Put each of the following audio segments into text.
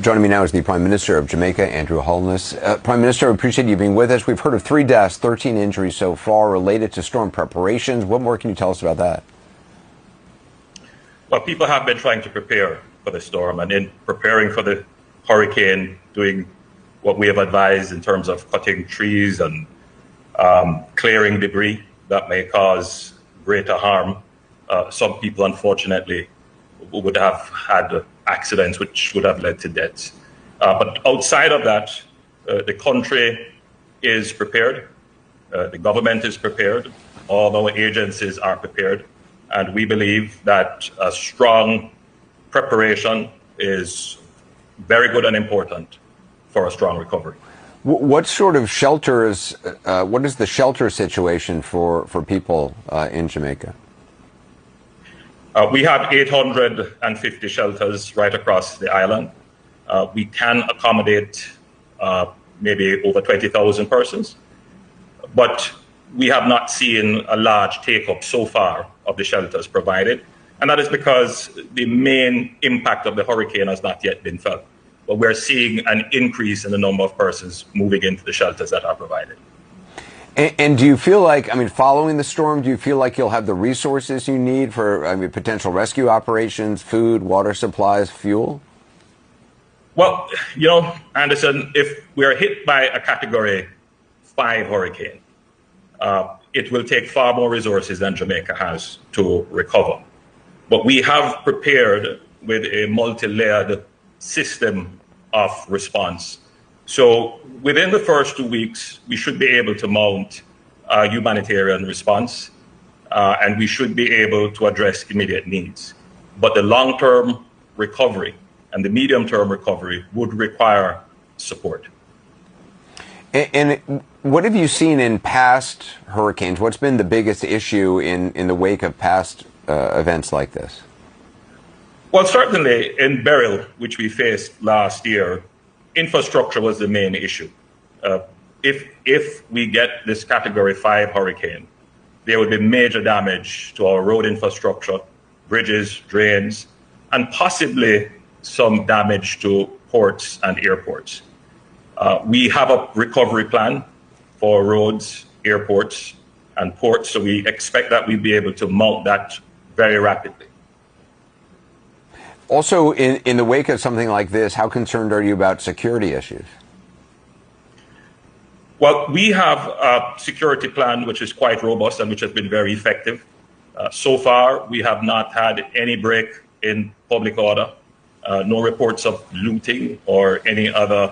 Joining me now is the Prime Minister of Jamaica, Andrew Holness. Prime Minister, I appreciate you being with us. We've heard of 3 deaths, 13 injuries so far related to storm preparations. What more can you tell us about that? Well, people have been trying to prepare for the storm, and in preparing for the hurricane, doing what we have advised in terms of cutting trees and clearing debris that may cause greater harm. Some people, unfortunately, would have had accidents which would have led to deaths. But outside of that, the country is prepared. The government is prepared. All our agencies are prepared. And we believe that a strong preparation is very good and important for a strong recovery. What sort of shelters, what is the shelter situation for people in Jamaica? We have 850 shelters right across the island. We can accommodate maybe over 20,000 persons, but we have not seen a large take-up so far of the shelters provided. And that is because the main impact of the hurricane has not yet been felt. But we're seeing an increase in the number of persons moving into the shelters that are provided. And do you feel like, following the storm, do you feel like you'll have the resources you need for, potential rescue operations, food, water supplies, fuel? Well, Anderson, if we are hit by a Category 5 hurricane, it will take far more resources than Jamaica has to recover. But we have prepared with a multi-layered system of response. So within the first 2 weeks, we should be able to mount a humanitarian response, and we should be able to address immediate needs. But the long-term recovery and the medium-term recovery would require support. And what have you seen in past hurricanes? What's been the biggest issue in the wake of past events like this? Well, certainly in Beryl, which we faced last year, infrastructure was the main issue. If we get this Category 5 hurricane, there would be major damage to our road infrastructure, bridges, drains, and possibly some damage to ports and airports. We have a recovery plan for roads, airports, and ports, so we expect that we'll be able to mount that very rapidly. Also, in the wake of something like this, how concerned are you about security issues? Well, we have a security plan which is quite robust and which has been very effective. So far, we have not had any break in public order, no reports of looting or any other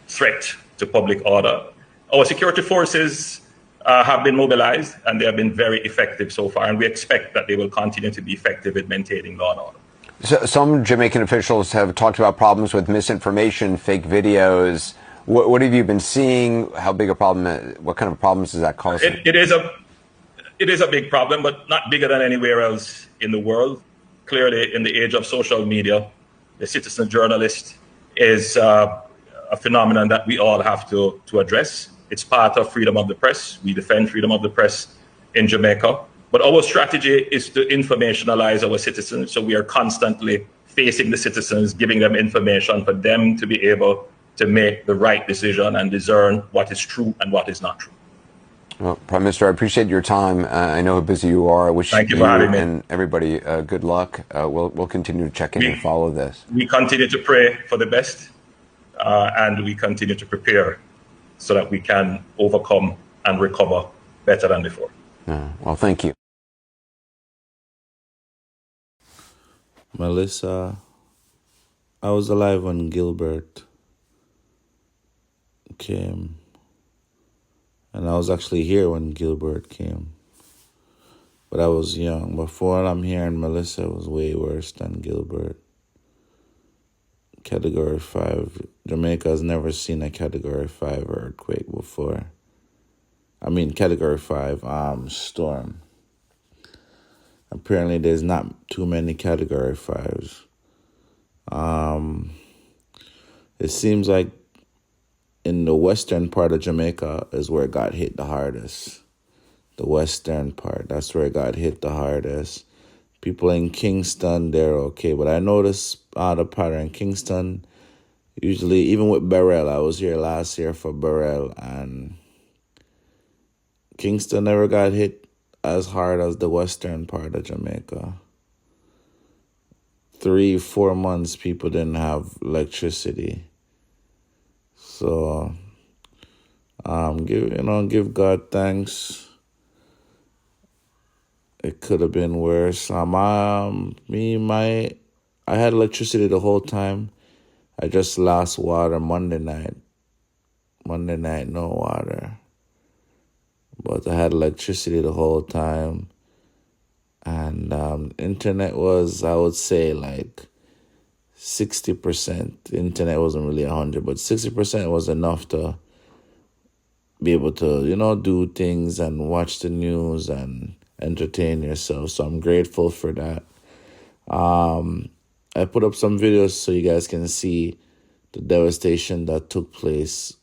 threat to public order. Our security forces have been mobilized, and they have been very effective so far, and we expect that they will continue to be effective in maintaining law and order. So, some Jamaican officials have talked about problems with misinformation, fake videos. What have you been seeing? How big a problem? What kind of problems does that cause? It is a big problem, but not bigger than anywhere else in the world. Clearly, in the age of social media, the citizen journalist is a phenomenon that we all have to address. It's part of freedom of the press. We defend freedom of the press in Jamaica. But our strategy is to informationalize our citizens. So we are constantly facing the citizens, giving them information for them to be able to make the right decision and discern what is true and what is not true. Well, Prime Minister, I appreciate your time. I know how busy you are. I wish you and everybody good luck. We'll continue to check in and follow this. We continue to pray for the best, and we continue to prepare so that we can overcome and recover better than before. Well, thank you. Melissa, I was alive when Gilbert came. And I was actually here when Gilbert came. But I was young. Before I'm hearing Melissa was way worse than Gilbert. Category 5. Jamaica has never seen a Category 5 earthquake before. Category 5 storm. Apparently there's not too many Category 5s. It seems like in the western part of Jamaica is where it got hit the hardest. The western part, that's where it got hit the hardest. People in Kingston, they're okay. But I noticed the pattern. Kingston, usually, even with Burrell, I was here last year for Burrell, and Kingston never got hit as hard as the western part of Jamaica. 3-4 months, people didn't have electricity. So, give God thanks. It could have been worse. I had electricity the whole time. I just lost water Monday night. Monday night, no water. But I had electricity the whole time. And internet was, I would say, like 60%. Internet wasn't really 100, but 60% was enough to be able to, do things and watch the news and entertain yourself. So I'm grateful for that. I put up some videos so you guys can see the devastation that took place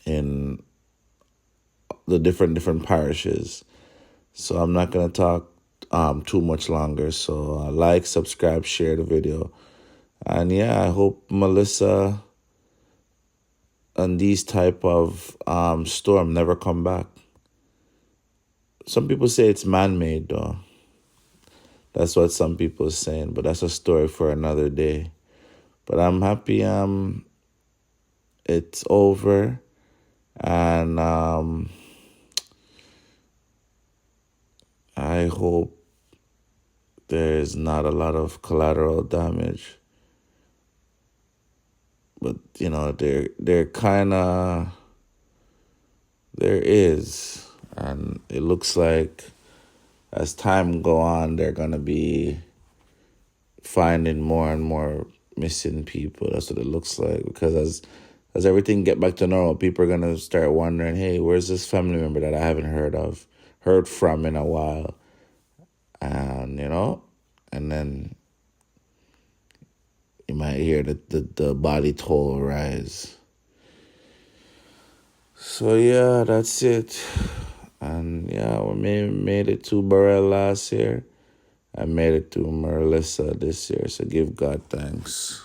in the different parishes. So I'm not going to talk too much longer. So like, subscribe, share the video. And yeah, I hope Melissa and these type of storm never come back. Some people say it's man-made though. That's what some people are saying, but that's a story for another day. But I'm happy it's over, and I hope there's not a lot of collateral damage. But there is, and it looks like as time go on, they're gonna be finding more and more missing people. That's what it looks like, because as everything get back to normal, people are gonna start wondering, hey, where's this family member that I haven't heard from in a while? And and then you might hear the body toll rise. So yeah, that's it. And yeah, we made it to Burrell last year. I made it to Melissa this year, so give God thanks.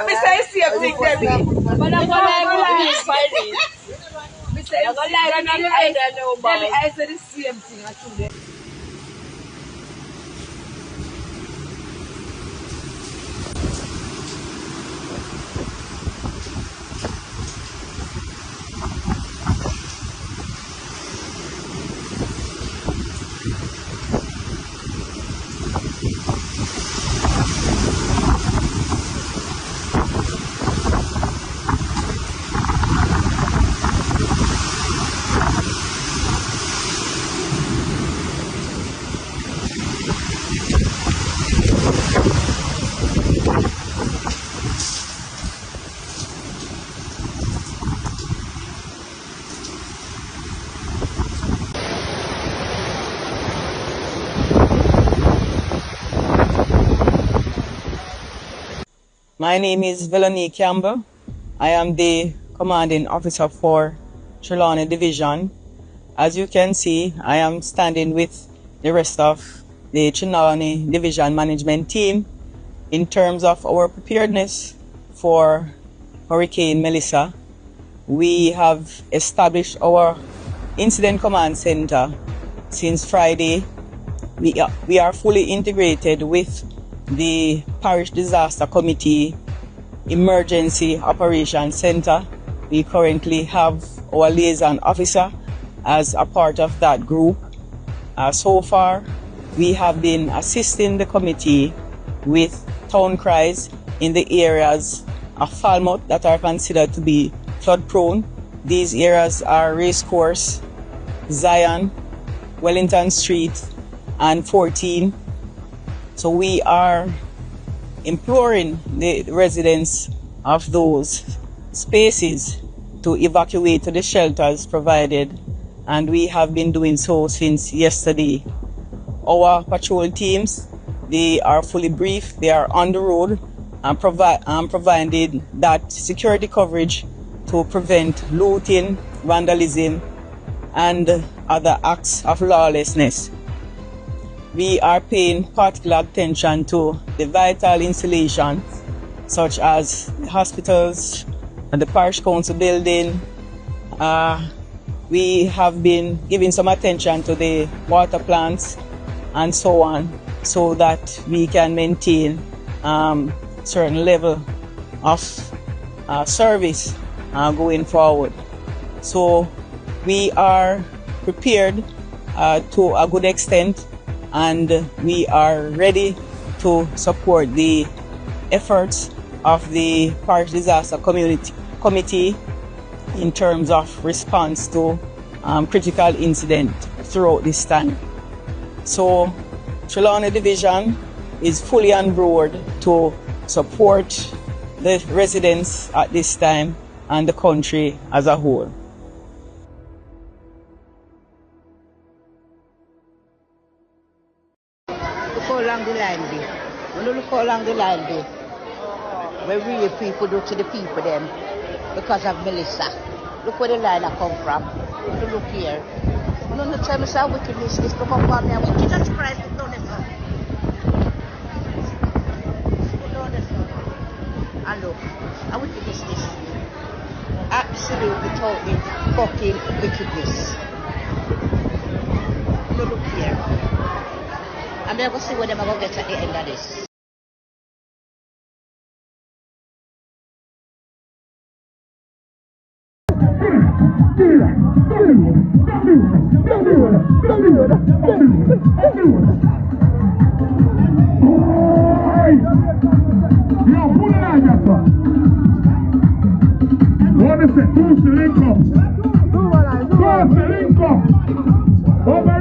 I say same thing, Debbie. But I'm gonna find it. I say I said the same thing actually. My name is Velanie Campbell. I am the commanding officer for Trelawney Division. As you can see, I am standing with the rest of the Trelawney Division management team in terms of our preparedness for Hurricane Melissa. We have established our Incident Command Center since Friday. We are fully integrated with the Parish Disaster Committee Emergency Operations Center. We currently have our liaison officer as a part of that group. So far, we have been assisting the committee with town cries in the areas of Falmouth that are considered to be flood prone. These areas are Racecourse, Zion, Wellington Street, and 14. So we are imploring the residents of those spaces to evacuate to the shelters provided, and we have been doing so since yesterday. Our patrol teams, they are fully briefed, they are on the road and provided that security coverage to prevent looting, vandalism, and other acts of lawlessness. We are paying particular attention to the vital installations such as the hospitals and the parish council building. We have been giving some attention to the water plants and so on, so that we can maintain certain level of service going forward. So we are prepared to a good extent, and we are ready to support the efforts of the Parish Disaster Committee in terms of response to critical incident throughout this time. So Trelawney Division is fully on board to support the residents at this time and the country as a whole. Look how long the line be. When you look how long the line be, where real people do to the people them because of Melissa. Look where the line I come from. When you look here. You don't tell me how wickedness is. Look up on me. Jesus Christ, look down this one. Look down this one. And look, how wickedness is. Absolutely totally fucking wickedness. You look here. I'm going to see what they're going to get at the end of this. Over